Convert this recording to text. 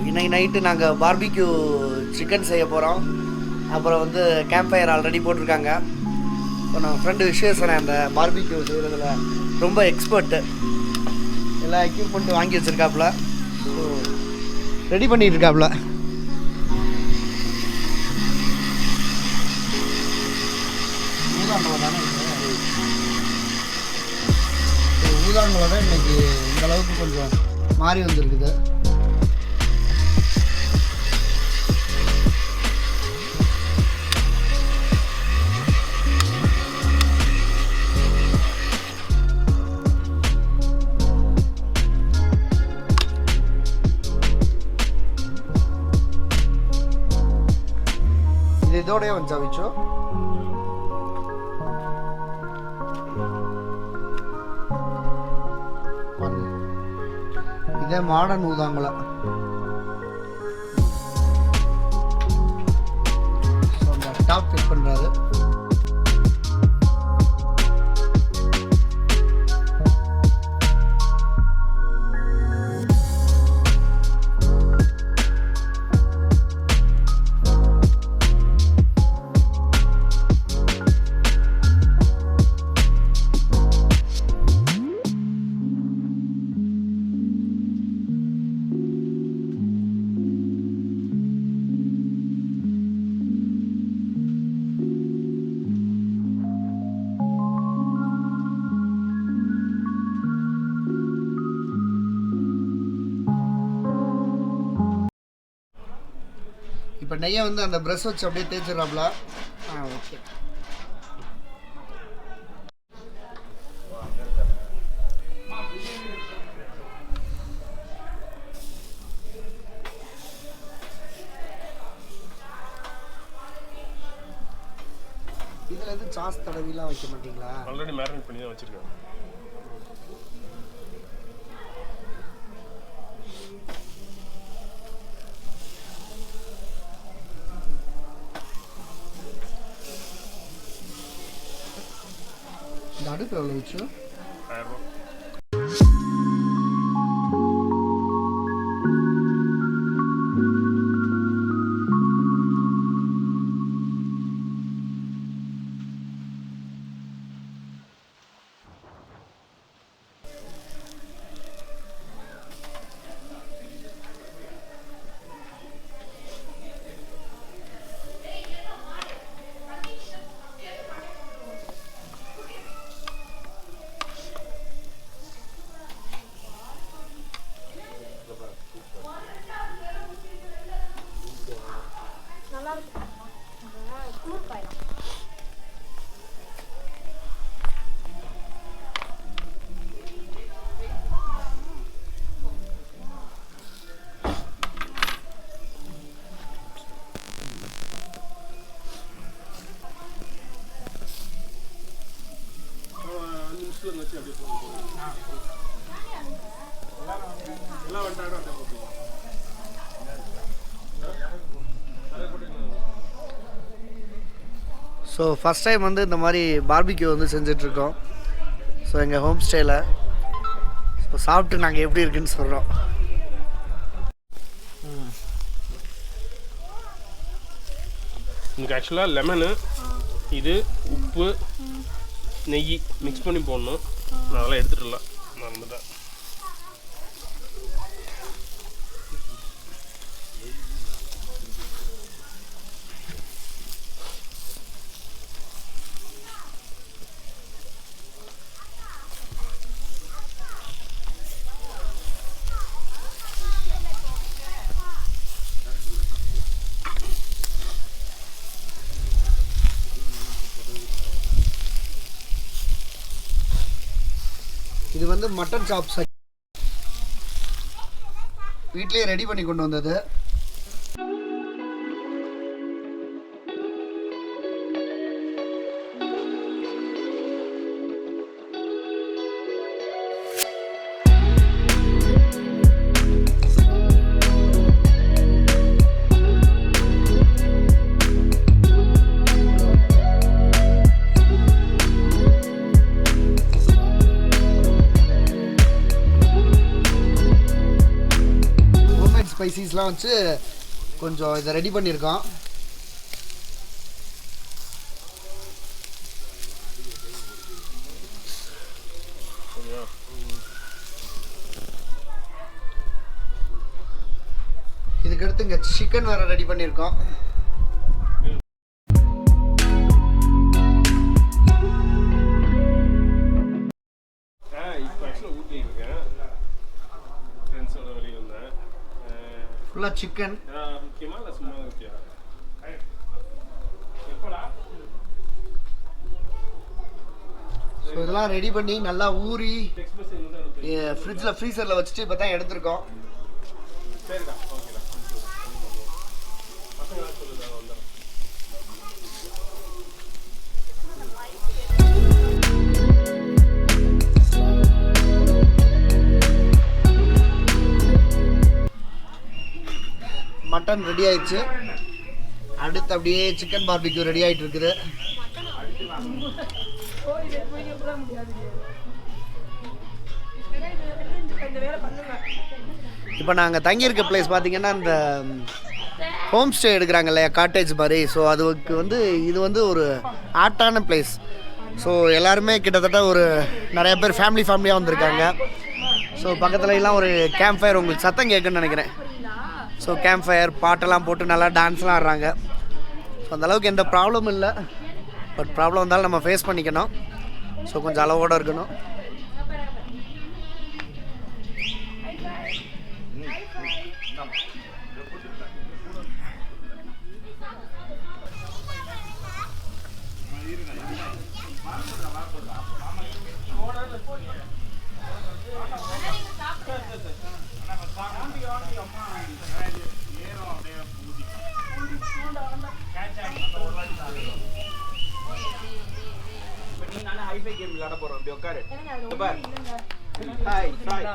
இன்னைக்கு நைட்டு நாங்கள் barbecue chicken செய்ய போகிறோம். அப்புறம் வந்து கேம்ப் ஃபயர் ஆல்ரெடி போட்டிருக்காங்க. இப்போ நம்ம ஃப்ரெண்டு விஸ்வேஸ்வரன் அந்த பார்பிக்யூ செய்கிறதுல ரொம்ப எக்ஸ்பர்ட்டு. எல்லா எக்யூப்மெண்ட்டும் வாங்கி வச்சுருக்காப்புல. ஸோ ரெடி பண்ணிட்டு இருக்காப்புல. ஊதாங்களோட இன்னைக்கு இந்த அளவுக்கு கொஞ்சம் மாறி வந்துருக்குது. இது இதோடய வந்து வச்சோ இதே மாடர்ன் ஊதாங்களா. டாப் ஃபிட் பண்ணுறாரு. இப்போ நெய்யை வந்து அந்த ப்ரஷ் வச்சு அப்படியே தேய்ச்சிடறாப்ல. ஓகே. இதில் எதுவும் சாஸ் தடவிலாம் வைக்க மாட்டீங்களா? ஆல்ரெடி மேரினேட் பண்ணி தான் வச்சுருக்கேன். இந்த அடுப்பு எவ்வளோ வச்சு? 1000 ரூபா. ஸோ ஃபஸ்ட் டைம் வந்து இந்த மாதிரி பார்பிக்யூ வந்து செஞ்சிட்ருக்கோம். ஸோ எங்கள் ஹோம் ஸ்டேயில். ஸோ சாப்பிட்டு நாங்கள் எப்படி இருக்குன்னு சொல்கிறோம். இதுக்கு ஆக்சுவலாக லெமனு, இது உப்பு, நெய் மிக்ஸ் பண்ணி போடணும். நான் அதெல்லாம் எடுத்துகிட்டு நான் வந்துட்டேன். இது வந்து மட்டன் சாப்ஸ் வீட்லயே ரெடி பண்ணி கொண்டு வந்தது. ஸ்பைசிஸ்லாம் வச்சு கொஞ்சம் இதை ரெடி பண்ணியிருக்கோம். இதுக்கடுத்து இங்கே சிக்கன் வேறு ரெடி பண்ணியிருக்கோம். ஃபுல்லாக சிக்கன். ஸோ இதெல்லாம் ரெடி பண்ணி நல்லா ஊறி ஃப்ரிட்ஜில் ஃப்ரீசரில் வச்சுட்டு இப்போ தான் எடுத்திருக்கோம். மட்டன் ரெடி ஆயிடுச்சு. அடுத்து அப்படியே சிக்கன் பார்பிக்யூ ரெடி ஆகிட்டு இருக்குது. இப்போ நாங்கள் தங்கியிருக்க பிளேஸ் பார்த்தீங்கன்னா இந்த ஹோம் ஸ்டே எடுக்கிறாங்க இல்லையா, காட்டேஜ் மாதிரி. ஸோ அதுக்கு வந்து இது வந்து ஒரு ஆர்ட்டான பிளேஸ். ஸோ எல்லாருமே கிட்டத்தட்ட ஒரு நிறைய பேர் ஃபேமிலியாக வந்திருக்காங்க. ஸோ பக்கத்துல எல்லாம் ஒரு கேம்ப் ஃபயர், உங்களுக்கு சத்தம் கேட்குன்னு நினைக்கிறேன். ஸோ கேம்ப் ஃபயர் பாட்டெல்லாம் போட்டு நல்லா டான்ஸ்லாம் ஆடுறாங்க. ஸோ அந்தளவுக்கு எந்த ப்ராப்ளமும் இல்லை. பட் ப்ராப்ளம் வந்தாலும் நம்ம ஃபேஸ் பண்ணிக்கணும். ஸோ கொஞ்சம் அளவோடு இருக்கணும். ஹைஃபை கேம் விளையாட போறோம். அப்படி உட்காரு. பார். Hi, hi.